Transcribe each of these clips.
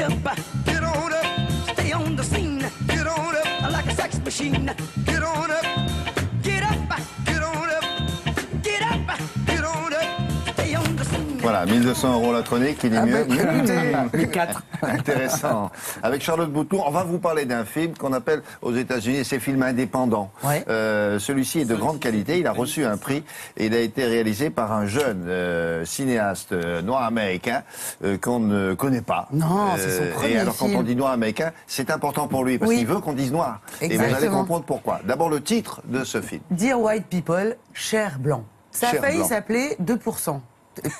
Get up, get on up, stay on the scene. Get on up, like a sex machine. Get on up, get up, get on up, get up, get on up, stay on the scene. Voilà, 1200 € la chronique, il est mieux. Les 4. Intéressant. Avec Charlotte Boutour, on va vous parler d'un film qu'on appelle aux États-Unis ces films indépendants. Ouais. Celui-ci est de grande qualité. Il a reçu un prix et il a été réalisé par un jeune cinéaste noir américain qu'on ne connaît pas. Non, c'est son premier Et alors film. quand on dit noir américain, c'est important pour lui parce qu'il veut qu'on dise noir. Exactement. Et vous allez comprendre pourquoi. D'abord le titre de ce film. Dear White People, cher blanc. Ça a Cher failli blanc. s'appeler 2%.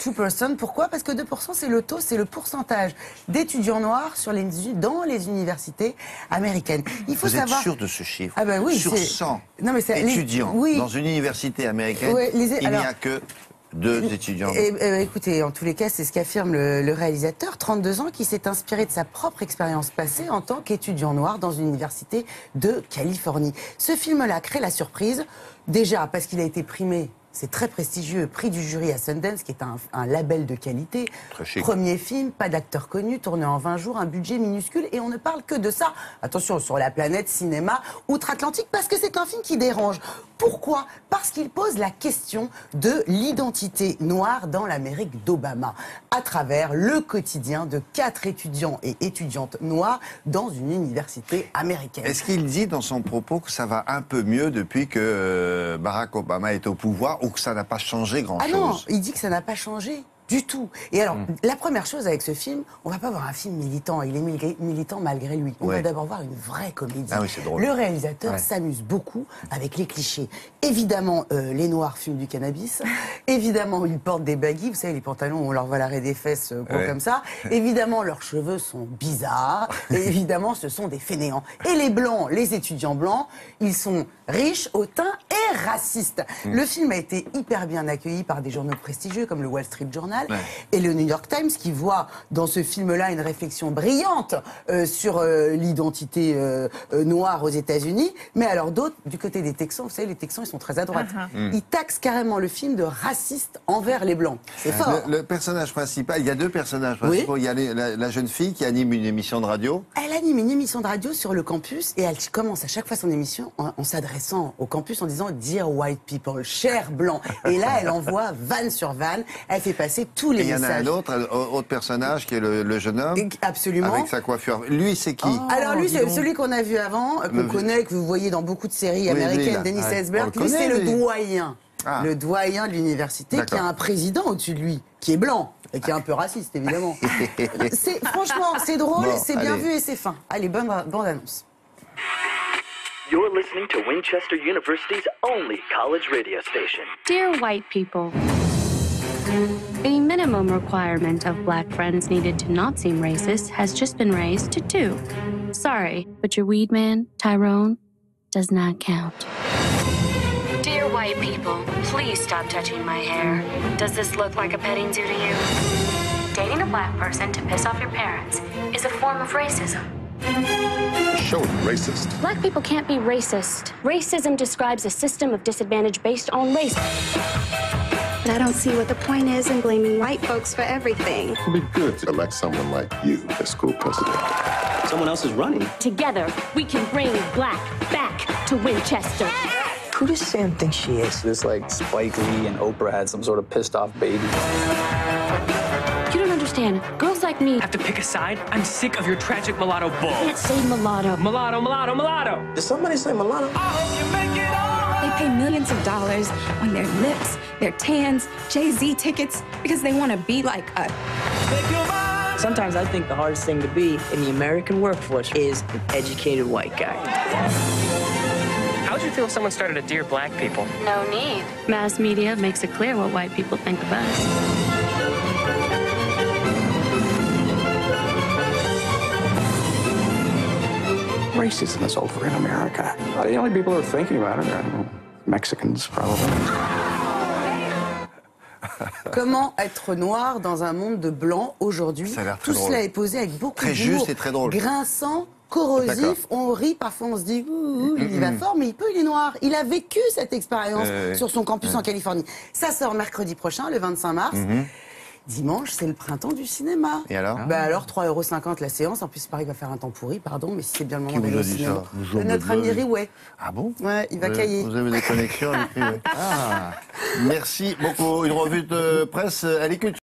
2%. Pourquoi? Parce que 2%, c'est le taux, c'est le pourcentage d'étudiants noirs dans les universités américaines. Il faut Vous êtes savoir... sûr de ce chiffre? Ah ben oui, sur c'est- 100 Non, mais c'est- étudiants oui. dans une université américaine, Ouais, il n'y alors- a que 2 étudiants. Écoutez, en tous les cas, c'est ce qu'affirme le réalisateur, 32 ans, qui s'est inspiré de sa propre expérience passée en tant qu'étudiant noir dans une université de Californie. Ce film-là crée la surprise, déjà parce qu'il a été primé. C'est très prestigieux, prix du jury à Sundance, qui est un label de qualité. Très chic. Premier film, pas d'acteur connu, tourné en 20 jours, un budget minuscule, et on ne parle que de ça. Attention, sur la planète cinéma outre-Atlantique, parce que c'est un film qui dérange. Pourquoi? Parce qu'il pose la question de l'identité noire dans l'Amérique d'Obama, à travers le quotidien de 4 étudiants et étudiantes noirs dans une université américaine. Est-ce qu'il dit dans son propos que ça va un peu mieux depuis que Barack Obama est au pouvoir ou que ça n'a pas changé grand-chose? Ah non, il dit que ça n'a pas changé du tout. Et alors, la première chose avec ce film, on va pas voir un film militant, il est militant malgré lui. On va d'abord voir une vraie comédie. Ah oui, c'est drôle. Le réalisateur s'amuse beaucoup avec les clichés. Évidemment, les Noirs fument du cannabis. Évidemment, ils portent des baggy, vous savez, les pantalons où on leur voit l'arrêt des fesses comme ça. Évidemment, leurs cheveux sont bizarres. Et évidemment, ce sont des fainéants. Et les Blancs, les étudiants blancs, ils sont riches, hautains et racistes. Le film a été hyper bien accueilli par des journaux prestigieux comme le Wall Street Journal et le New York Times, qui voit dans ce film-là une réflexion brillante sur l'identité noire aux États-Unis. Mais alors d'autres, du côté des Texans, vous savez, les Texans, ils sont très à droite. Ils taxent carrément le film de raciste envers les Blancs. C'est fort. Le personnage principal, il y a 2 personnages principaux. Il y a la jeune fille qui anime une émission de radio. Elle anime une émission de radio sur le campus et elle commence à chaque fois son émission en s'adressant au campus en disant « Dear white people, cher blanc ». Et là, elle envoie vanne sur vanne. Elle fait passer tous les Et il y en a messages. un autre personnage qui est le jeune homme. Absolument. Avec sa coiffure. Lui, c'est qui? Alors lui, dis c'est donc. celui qu'on a vu avant, qu'on connaît, que vous voyez dans beaucoup de séries américaines, lui, là. Dennis Ouais. Haysbert. On le Lui, c'est connaît, le lui. doyen. Ah. Le doyen de l'université, qui a un président au-dessus de lui, qui est blanc. Et qui est un peu raciste, évidemment. Franchement, c'est drôle, Bon, c'est bien allez. vu et c'est fin. Allez, bonne annonce. You're listening to Winchester University's only college radio station. Dear white people, the minimum requirement of black friends needed to not seem racist has just been raised to 2. Sorry, but your weed man, Tyrone, does not count. Dear white people, please stop touching my hair. Does this look like a petting zoo to you? Dating a black person to piss off your parents is a form of racism. Show it, racist. Black people can't be racist. Racism describes a system of disadvantage based on race. And I don't see what the point is in blaming white folks for everything. It would be good to elect someone like you as school president. Someone else is running. Together, we can bring black back to Winchester. Who does Sam think she is? This like Spike Lee and Oprah had some sort of pissed off baby. You don't understand. Girls like me Have to pick a side? I'm sick of your tragic mulatto bull. can't say mulatto. Mulatto, mulatto, mulatto. Did somebody say mulatto? They pay millions of dollars on their lips, their tans, Jay-Z tickets, because they want to be like us. Sometimes I think the hardest thing to be in the American workforce is an educated white guy. How would you feel if someone started a Dear Black People? No need. Mass media makes it clear what white people think of us. Racism is over in America. The only people who are thinking about it are Mexicans, probably. Comment être noir dans un monde de blancs aujourd'hui? Ça a l'air très Tout drôle. cela est posé avec beaucoup Très d'humour. juste et très drôle. Grinçant, D'accord. corrosif, on rit, parfois on se dit il y va fort, mais il est noir. Il a vécu cette expérience sur son campus en Californie. Ça sort mercredi prochain, le 25 mars. Dimanche, c'est le printemps du cinéma. Et alors Bah alors, 3,50 € la séance. En plus, pareil, il va faire un temps pourri, pardon, mais si c'est bien le moment Qui vous d'aller a au dit cinéma. ça? Notre ami Riouet. Ah bon? Ouais, il va cailler. Vous avez des connexions avec Riouet. Ah, merci beaucoup. Une revue de presse à l'écoute.